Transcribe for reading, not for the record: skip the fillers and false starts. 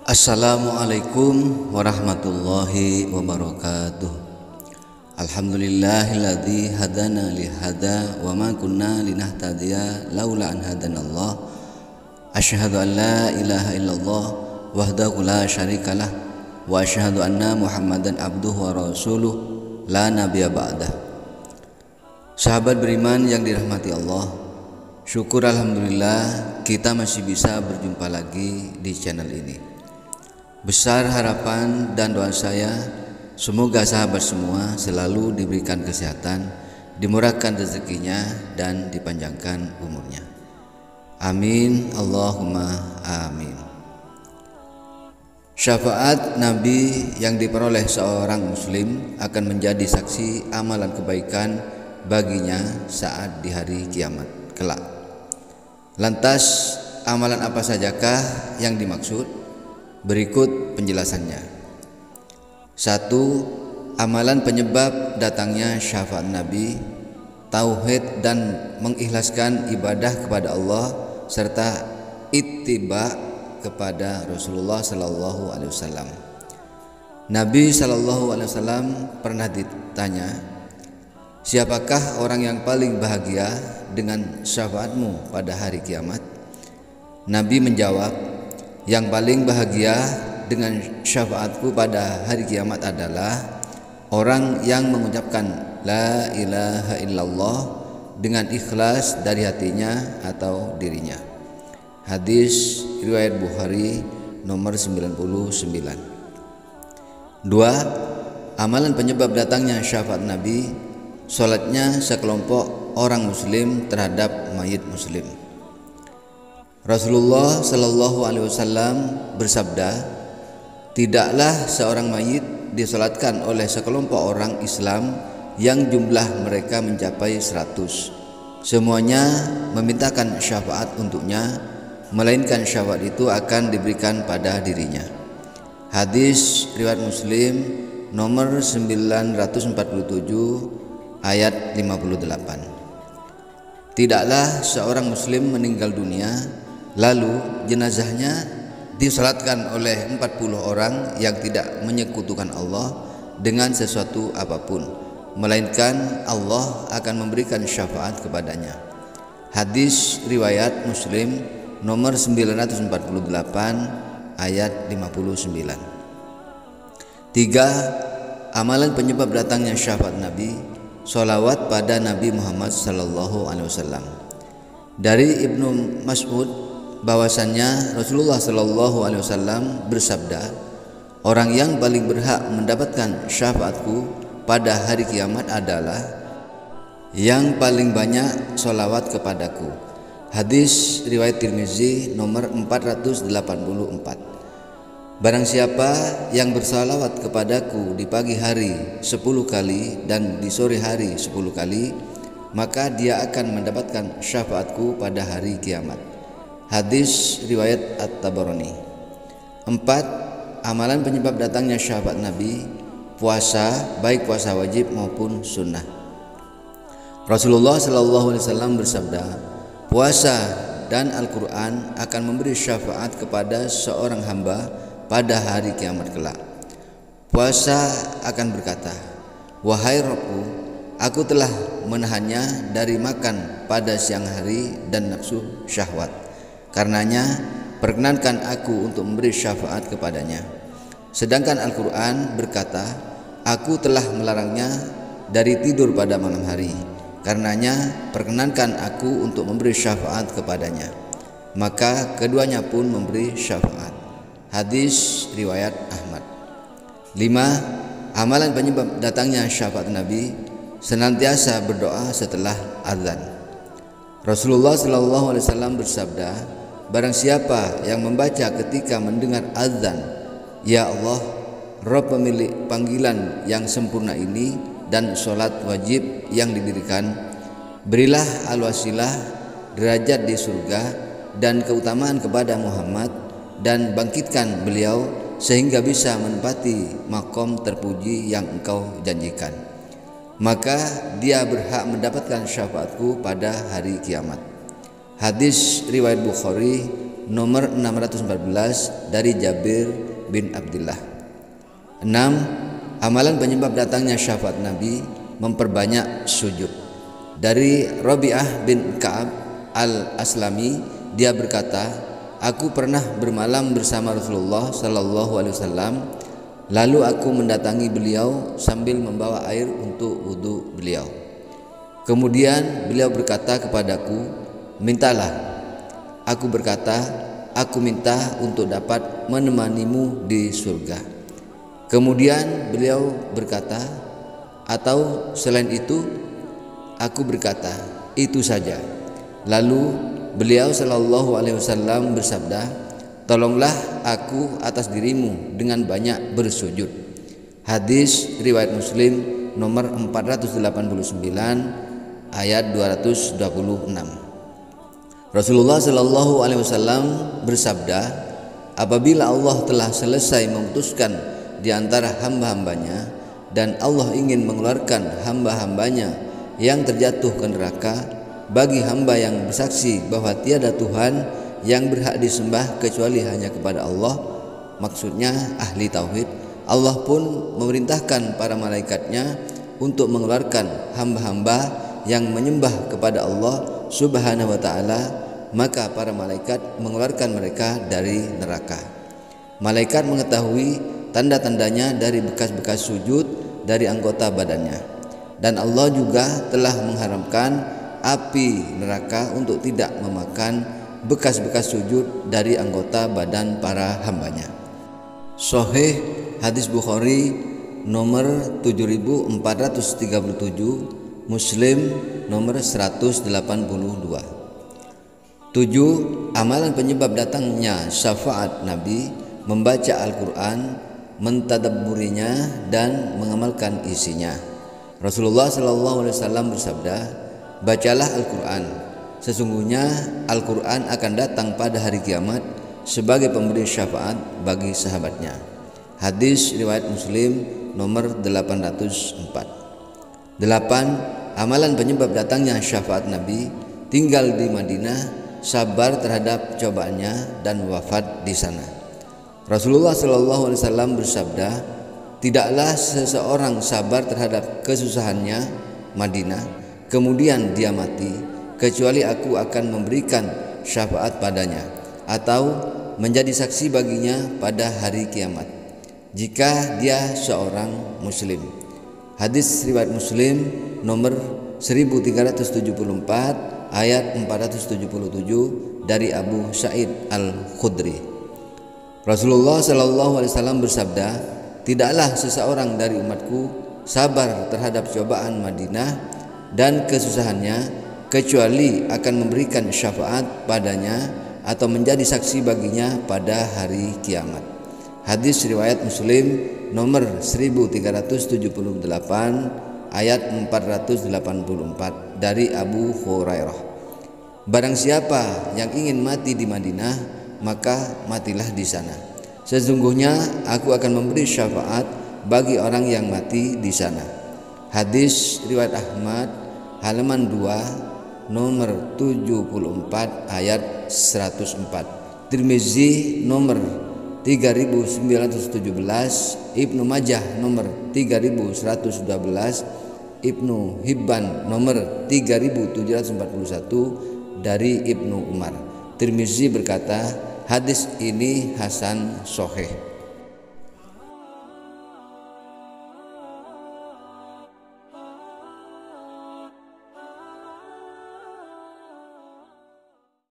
Assalamualaikum warahmatullahi wabarakatuh. Alhamdulillahilladzi hadana lihada wa ma kunna linahtadiya laula an hadanallah. Asyhadu an la ilaha illallah wahdahu la syarikalah wa asyhadu anna Muhammadan abduhu wa rasuluh la nabiyya ba'dah. Sahabat beriman yang dirahmati Allah, syukur alhamdulillah kita masih bisa berjumpa lagi di channel ini. Besar harapan dan doa saya, semoga sahabat semua selalu diberikan kesehatan, dimurahkan rezekinya, dan dipanjangkan umurnya. Amin, Allahumma amin. Syafaat Nabi yang diperoleh seorang muslim akan menjadi saksi amalan kebaikan baginya saat di hari kiamat kelak. Lantas, amalan apa sajakah yang dimaksud? Berikut penjelasannya. 1. Amalan penyebab datangnya syafaat Nabi, tauhid dan mengikhlaskan ibadah kepada Allah serta ittiba kepada Rasulullah sallallahu alaihi wasallam. Nabi sallallahu alaihi wasallam pernah ditanya, "Siapakah orang yang paling bahagia dengan syafaatmu pada hari kiamat?" Nabi menjawab, "Yang paling bahagia dengan syafaatku pada hari kiamat adalah orang yang mengucapkan la ilaha illallah dengan ikhlas dari hatinya atau dirinya." Hadis riwayat Bukhari nomor 99. 2. Amalan penyebab datangnya syafaat Nabi, salatnya sekelompok orang muslim terhadap mayit muslim. Rasulullah Shallallahu Alaihi Wasallam bersabda, "Tidaklah seorang mayit disolatkan oleh sekelompok orang Islam yang jumlah mereka mencapai 100. Semuanya memintakan syafaat untuknya, melainkan syafaat itu akan diberikan pada dirinya." Hadis riwayat Muslim nomor 947 ayat 58. Tidaklah seorang muslim meninggal dunia lalu jenazahnya disalatkan oleh 40 orang yang tidak menyekutukan Allah dengan sesuatu apapun, melainkan Allah akan memberikan syafaat kepadanya. Hadis riwayat Muslim nomor 948 ayat 59. 3. Amalan penyebab datangnya syafaat Nabi, sholawat pada Nabi Muhammad sallallahu alaihi wasallam. Dari Ibnu Mas'ud bahwasannya Rasulullah sallallahu alaihi wasallam bersabda, "Orang yang paling berhak mendapatkan syafaatku pada hari kiamat adalah yang paling banyak sholawat kepadaku." Hadis riwayat Tirmizi nomor 484. Barang siapa yang bersalawat kepadaku di pagi hari 10 kali dan di sore hari 10 kali, maka dia akan mendapatkan syafaatku pada hari kiamat. Hadis riwayat At-Tabarani. 4. Amalan penyebab datangnya syafaat Nabi, puasa, baik puasa wajib maupun sunnah. Rasulullah sallallahu alaihi wasallam bersabda, "Puasa dan Al-Quran akan memberi syafaat kepada seorang hamba pada hari kiamat kelak." Puasa akan berkata, "Wahai Rabbku, aku telah menahannya dari makan pada siang hari dan nafsu syahwat. Karenanya perkenankan aku untuk memberi syafaat kepadanya." Sedangkan Al-Quran berkata, "Aku telah melarangnya dari tidur pada malam hari. Karenanya perkenankan aku untuk memberi syafaat kepadanya." Maka keduanya pun memberi syafaat. Hadis riwayat Ahmad. 5. Amalan penyebab datangnya syafaat Nabi, senantiasa berdoa setelah azan. Rasulullah sallallahu alaihi wasallam bersabda, "Barang siapa yang membaca ketika mendengar azan, 'Ya Allah, Rabb pemilik panggilan yang sempurna ini dan sholat wajib yang didirikan, berilah al-wasilah, derajat di surga dan keutamaan kepada Muhammad, dan bangkitkan beliau sehingga bisa menempati makom terpuji yang engkau janjikan,' maka dia berhak mendapatkan syafaatku pada hari kiamat." Hadis riwayat Bukhari nomor 614 dari Jabir bin Abdullah. 6. Amalan penyebab datangnya syafaat Nabi, memperbanyak sujud. Dari Rabi'ah bin Ka'ab al-Aslami, dia berkata, aku pernah bermalam bersama Rasulullah sallallahu alaihi wasallam, lalu aku mendatangi beliau sambil membawa air untuk wudu beliau. Kemudian beliau berkata kepadaku, mintalah. Aku berkata, aku minta untuk dapat menemanimu di surga. Kemudian beliau berkata, atau selain itu? Aku berkata, itu saja. Lalu beliau sallallahu alaihi wasallam bersabda, tolonglah aku atas dirimu dengan banyak bersujud. Hadis riwayat Muslim nomor 489 ayat 226. Rasulullah sallallahu alaihi wasallam bersabda, apabila Allah telah selesai memutuskan di antara hamba-hambanya dan Allah ingin mengeluarkan hamba-hambanya yang terjatuh ke neraka, bagi hamba yang bersaksi bahwa tiada Tuhan yang berhak disembah kecuali hanya kepada Allah, maksudnya ahli tauhid, Allah pun memerintahkan para malaikatnya untuk mengeluarkan hamba-hamba yang menyembah kepada Allah Subhanahu wa ta'ala, maka para malaikat mengeluarkan mereka dari neraka. Malaikat mengetahui tanda-tandanya dari bekas-bekas sujud dari anggota badannya, dan Allah juga telah mengharamkan api neraka untuk tidak memakan bekas-bekas sujud dari anggota badan para hambanya. Sahih hadis Bukhari nomor 7437, Muslim nomor 182. 7. Amalan penyebab datangnya syafaat Nabi, membaca Al-Quran, mentadabburinya dan mengamalkan isinya. Rasulullah SAW bersabda, bacalah Al-Quran, sesungguhnya Al-Quran akan datang pada hari kiamat sebagai pemberi syafaat bagi sahabatnya. Hadis riwayat Muslim nomor 804. 8. Amalan penyebab datangnya syafaat Nabi, tinggal di Madinah, sabar terhadap cobaannya dan wafat di sana. Rasulullah SAW bersabda, tidaklah seseorang sabar terhadap kesusahannya Madinah, kemudian dia mati, kecuali aku akan memberikan syafaat padanya atau menjadi saksi baginya pada hari kiamat, jika dia seorang muslim. Hadis riwayat Muslim nomor 1374 ayat 477 dari Abu Sa'id Al-Khudri. Rasulullah SAW bersabda, tidaklah seseorang dari umatku sabar terhadap cobaan Madinah dan kesusahannya kecuali akan memberikan syafaat padanya atau menjadi saksi baginya pada hari kiamat. Hadis riwayat Muslim nomor 1378 ayat 484 dari Abu Hurairah. Barang siapa yang ingin mati di Madinah, maka matilah di sana. Sesungguhnya aku akan memberi syafaat bagi orang yang mati di sana. Hadis riwayat Ahmad halaman 2 nomor 74 ayat 104. Tirmizi nomor 3917, Ibnu Majah nomor 3112, Ibnu Hibban nomor 3741 dari Ibnu Umar. Tirmizi berkata, hadis ini hasan sahih.